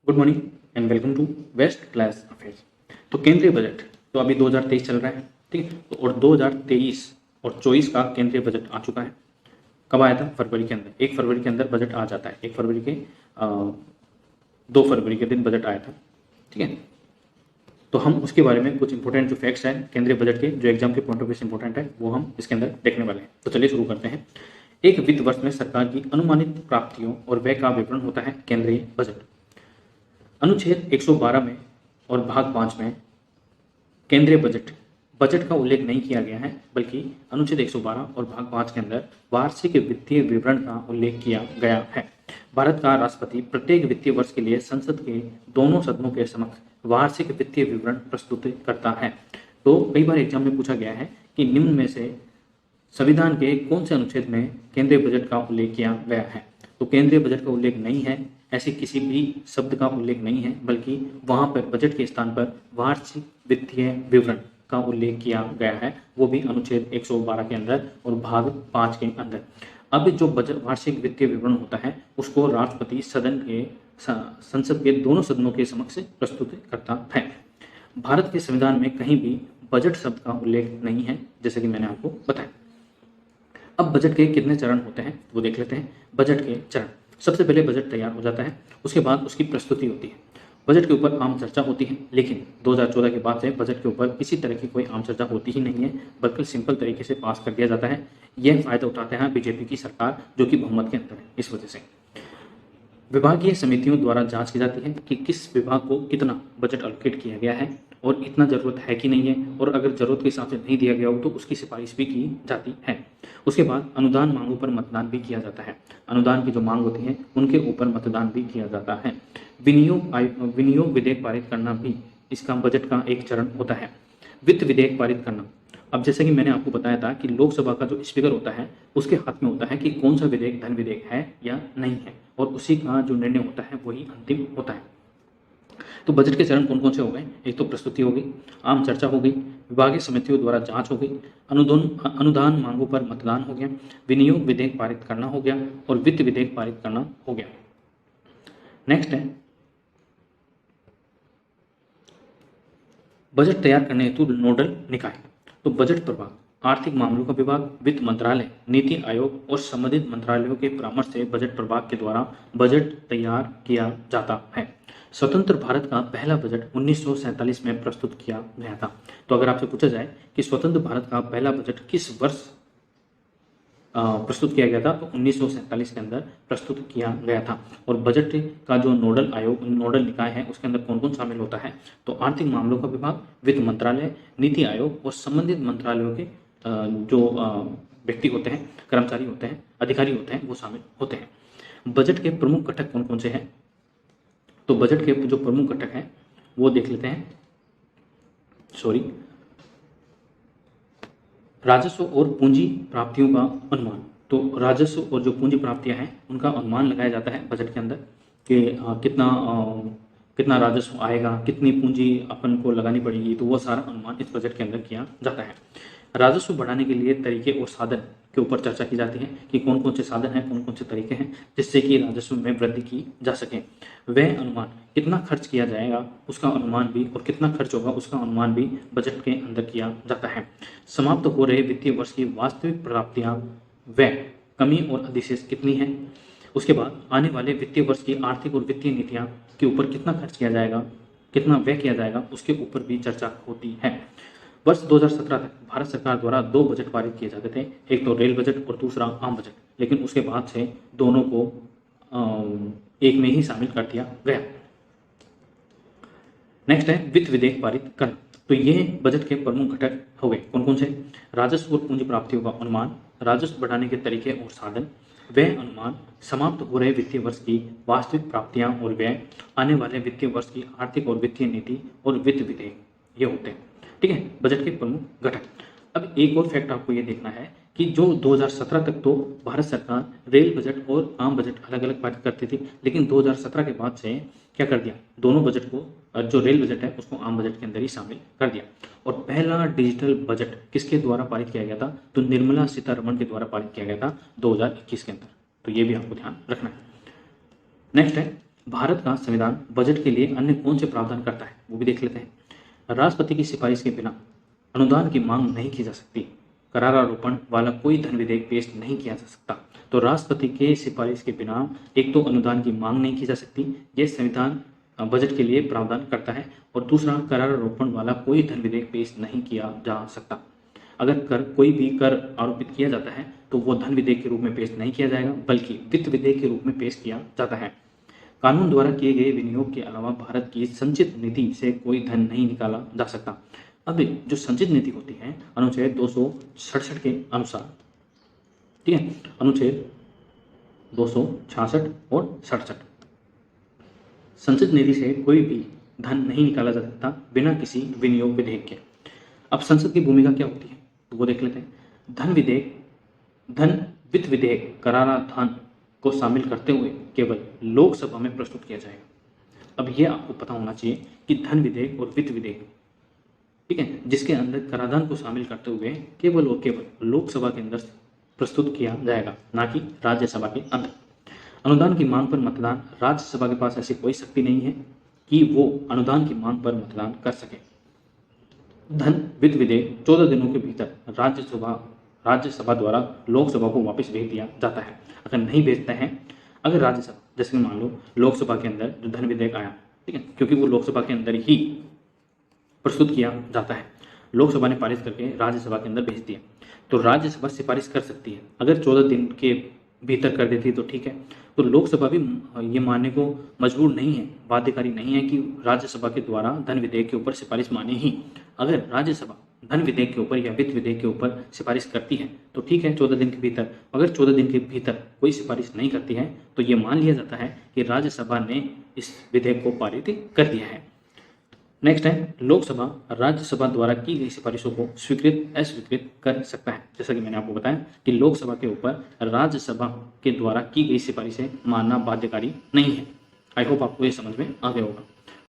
Good morning and welcome to west class affairs. तो केंद्रीय budget तो अभी 2023 चल रहा है, ठीक है। तो और 2023 और 24 का केंद्रीय बजट आ चुका है। कब आया था? फरवरी के अंदर। 1 फरवरी के अंदर बजट आ जाता है। 1 फरवरी के 2 फरवरी के दिन बजट आया था, ठीक है। तो हम उसके बारे में कुछ इंपॉर्टेंट जो फैक्ट्स हैं केंद्रीय बजट के, जो एग्जाम के पॉइंट ऑफ व्यू से इंपॉर्टेंट है, वो हम इसके अंदर देखने वाले हैं। तो चलिए शुरू करते हैं। एक वित्त वर्ष में सरकार की अनुमानित प्राप्तियों और व्यय का विवरण होता है केंद्रीय बजट। अनुच्छेद 112 में और भाग 5 में केंद्रीय बजट का उल्लेख नहीं किया गया है, बल्कि अनुच्छेद 112 और भाग 5 के अंदर वार्षिक वित्तीय विवरण का उल्लेख किया गया है। भारत का राष्ट्रपति प्रत्येक वित्तीय वर्ष के लिए संसद के दोनों सदनों के समक्ष वार्षिक वित्तीय विवरण प्रस्तुत करता है। तो कई बार एग्जाम में पूछा गया है कि निम्न में से संविधान के कौन से अनुच्छेद में केंद्रीय बजट का उल्लेख किया गया है। तो केंद्रीय बजट का उल्लेख नहीं है, ऐसे किसी भी शब्द का उल्लेख नहीं है, बल्कि वहां पर बजट के स्थान पर वार्षिक वित्तीय विवरण का उल्लेख किया गया है, वो भी अनुच्छेद 112 के अंदर और भाग 5 के अंदर। अब जो बजट वार्षिक वित्तीय विवरण होता है उसको राष्ट्रपति संसद के दोनों सदनों के समक्ष प्रस्तुत करता है। भारत के संविधान में कहीं भी बजट शब्द का उल्लेख नहीं है, जैसे कि मैंने आपको बताया। अब बजट के कितने चरण होते हैं वो देख लेते हैं। बजट के चरण, सबसे पहले बजट तैयार हो जाता है, उसके बाद उसकी प्रस्तुति होती है। बजट के ऊपर आम चर्चा होती है, लेकिन 2014 के बाद से बजट के ऊपर किसी तरह की कोई आम चर्चा होती ही नहीं है, बल्कि सिंपल तरीके से पास कर दिया जाता है। यह फायदा उठाते हैं बीजेपी की सरकार, जो कि बहुमत के अंदर है। इस वजह से विभागीय समितियों द्वारा जांच की जाती है कि किस विभाग को कितना बजट एलोकेट किया गया है और इतना जरूरत है कि नहीं है, और अगर जरूरत के हिसाब से नहीं दिया गया हो तो उसकी सिफारिश भी की जाती है। उसके बाद अनुदान मांगों पर मतदान भी किया जाता है। अनुदान की जो मांग होती है उनके ऊपर मतदान भी किया जाता है। विनियोग विधेयक पारित करना भी इसका बजट का एक चरण होता है। वित्त विधेयक पारित करना, अब जैसे कि मैंने आपको बताया था कि लोकसभा का जो स्पीकर होता है उसके हाथ में होता है कि कौन सा विधेयक धन विधेयक है या नहीं है, और उसी का जो निर्णय होता है वही अंतिम होता है। तो बजट के चरण कौन कौन से हो गए? एक तो प्रस्तुति हो गई, आम चर्चा हो गई, विभागीय समितियों द्वारा जांच हो गई, अनुदान मांगों पर मतदान हो गया, विनियोग विधेयक पारित करना हो गया, और वित्त विधेयक पारित करना हो गया। नेक्स्ट है बजट तैयार करने हेतु नोडल निकाय। तो बजट प्रभाग आर्थिक मामलों का विभाग, वित्त मंत्रालय, नीति आयोग और संबंधित मंत्रालयों के परामर्श से बजट प्रभाग के द्वारा बजट तैयार किया जाता है। स्वतंत्र भारत का पहला बजट 1947 में प्रस्तुत किया गया था। तो अगर आपसे पूछा जाए कि स्वतंत्र भारत का पहला बजट किस वर्ष प्रस्तुत किया गया था, तो 1947 के अंदर प्रस्तुत किया गया था। और बजट का जो नोडल निकाय है उसके अंदर कौन कौन शामिल होता है? तो आर्थिक मामलों का विभाग, वित्त मंत्रालय, नीति आयोग और संबंधित मंत्रालयों के जो व्यक्ति होते हैं, कर्मचारी होते हैं, अधिकारी होते हैं, वो शामिल होते हैं। बजट के प्रमुख घटक कौन कौन से हैं? तो बजट के जो प्रमुख घटक हैं वो देख लेते हैं। राजस्व और पूंजी प्राप्तियों का अनुमान। तो राजस्व और जो पूंजी प्राप्तियां हैं उनका अनुमान लगाया जाता है बजट के अंदर कि कितना राजस्व आएगा, कितनी पूंजी अपन को लगानी पड़ेगी, तो वो सारा अनुमान इस बजट के अंदर किया जाता है। राजस्व बढ़ाने के लिए तरीके और साधन के ऊपर चर्चा की जाती है कि कौन कौन से साधन हैं, कौन कौन से तरीके हैं जिससे कि राजस्व में वृद्धि की जा सके। वह अनुमान, कितना खर्च किया जाएगा उसका अनुमान भी, और कितना खर्च होगा उसका अनुमान भी बजट के अंदर किया जाता है। समाप्त हो रहे वित्तीय वर्ष की वास्तविक प्राप्तियां व कमी और अधिशेष कितनी है। उसके बाद आने वाले वित्तीय वर्ष की आर्थिक और वित्तीय नीतियां के ऊपर कितना खर्च किया जाएगा, कितना व्यय किया जाएगा, उसके ऊपर भी चर्चा होती है। वर्ष 2017 तक भारत सरकार द्वारा 2 बजट पारित किए जाते थे, एक तो रेल बजट और दूसरा आम बजट, लेकिन उसके बाद से दोनों को एक में ही शामिल कर दिया गया। नेक्स्ट है वित्त विधेयक पारित करना। तो ये बजट के प्रमुख घटक हो गए। कौन कौन से? राजस्व और पूंजी प्राप्तियों का अनुमान, राजस्व बढ़ाने के तरीके और साधन, व्यय अनुमान, समाप्त हो रहे वित्तीय वर्ष की वास्तविक प्राप्तियां और व्यय, आने वाले वित्तीय वर्ष की आर्थिक और वित्तीय नीति और वित्त विधेयक, ये होते हैं, ठीक है, बजट के प्रमुख घटक। अब एक और फैक्ट आपको ये देखना है कि जो 2017 तक तो भारत सरकार रेल बजट और आम बजट अलग अलग पारित करती थी, लेकिन 2017 के बाद से क्या कर दिया, दोनों बजट को, जो रेल बजट है उसको आम बजट के अंदर ही शामिल कर दिया। और पहला डिजिटल बजट किसके द्वारा पारित किया गया था? तो निर्मला सीतारमण के द्वारा पारित किया गया था 2021 के अंदर। तो ये भी आपको ध्यान रखना है। नेक्स्ट है भारत का संविधान बजट के लिए अन्य कौन से प्रावधान करता है, वो भी देख लेते हैं। राष्ट्रपति की सिफारिश के बिना अनुदान की मांग नहीं की जा सकती। करारारोपण वाला कोई धन विधेयक पेश नहीं किया जा सकता। तो राष्ट्रपति के सिफारिश के बिना एक तो अनुदान की मांग नहीं की जा सकती, ये संविधान बजट के लिए प्रावधान करता है। और दूसरा, करारारोपण वाला कोई धन विधेयक पेश नहीं किया जा सकता। अगर कोई भी कर आरोपित किया जाता है तो वो धन विधेयक के रूप में पेश नहीं किया जाएगा, बल्कि वित्त विधेयक के रूप में पेश किया जाता है। कानून द्वारा किए गए विनियोग के अलावा भारत की संचित निधि से कोई धन नहीं निकाला जा सकता। अब जो संचित निधि होती है अनुच्छेद 267 के अनुसार, ठीक है, अनुच्छेद 266 और 67, संचित निधि से कोई भी धन नहीं निकाला जा सकता बिना किसी विनियोग विधेयक के। अब संसद की भूमिका क्या होती है तो वो देख लेते हैं। धन वित्त विधेयक कराराधान को शामिल करते हुए केवल लोकसभा में प्रस्तुत किया जाएगा। अब ये आपको पता होना चाहिए कि धन विधेयक और वित्त विधेयक, ठीक है, जिसके अंदर कराधान को शामिल करते हुए केवल और केवल लोकसभा के अंदर प्रस्तुत किया जाएगा, ना कि राज्यसभा के अंदर। अनुदान की मांग पर मतदान, राज्यसभा के पास ऐसी कोई शक्ति नहीं है कि वो अनुदान की मांग पर मतदान कर सके। धन वित्त विधेयक 14 दिनों के भीतर राज्यसभा द्वारा लोकसभा को वापस भेज दिया जाता है। अगर नहीं भेजते हैं, अगर राज्यसभा, जैसे कि मान लो लोकसभा के अंदर जो धन विधेयक आया, ठीक है, क्योंकि वो लोकसभा के अंदर ही प्रस्तुत किया जाता है, लोकसभा ने पारित करके राज्यसभा के अंदर भेज दिया, तो राज्यसभा सिफारिश कर सकती है। अगर 14 दिन के भीतर कर देती है तो ठीक है। तो लोकसभा भी ये मानने को मजबूर नहीं है, बाध्यकारी नहीं है कि राज्यसभा के द्वारा धन विधेयक के ऊपर सिफारिश माने ही। अगर राज्यसभा धन विधेयक के ऊपर या वित्त विधेयक के ऊपर सिफारिश करती है तो ठीक है 14 दिन के भीतर। अगर 14 दिन के भीतर कोई सिफारिश नहीं करती है तो ये मान लिया जाता है कि राज्यसभा ने इस विधेयक को पारित कर दिया है। नेक्स्ट है, लोकसभा राज्यसभा द्वारा की गई सिफारिशों को स्वीकृत अस्वीकृत कर सकता है। जैसा कि मैंने आपको बताया कि लोकसभा के ऊपर राज्यसभा के द्वारा की गई सिफारिशें मानना बाध्यकारी नहीं है। आई होप आपको ये समझ में आ गया होगा।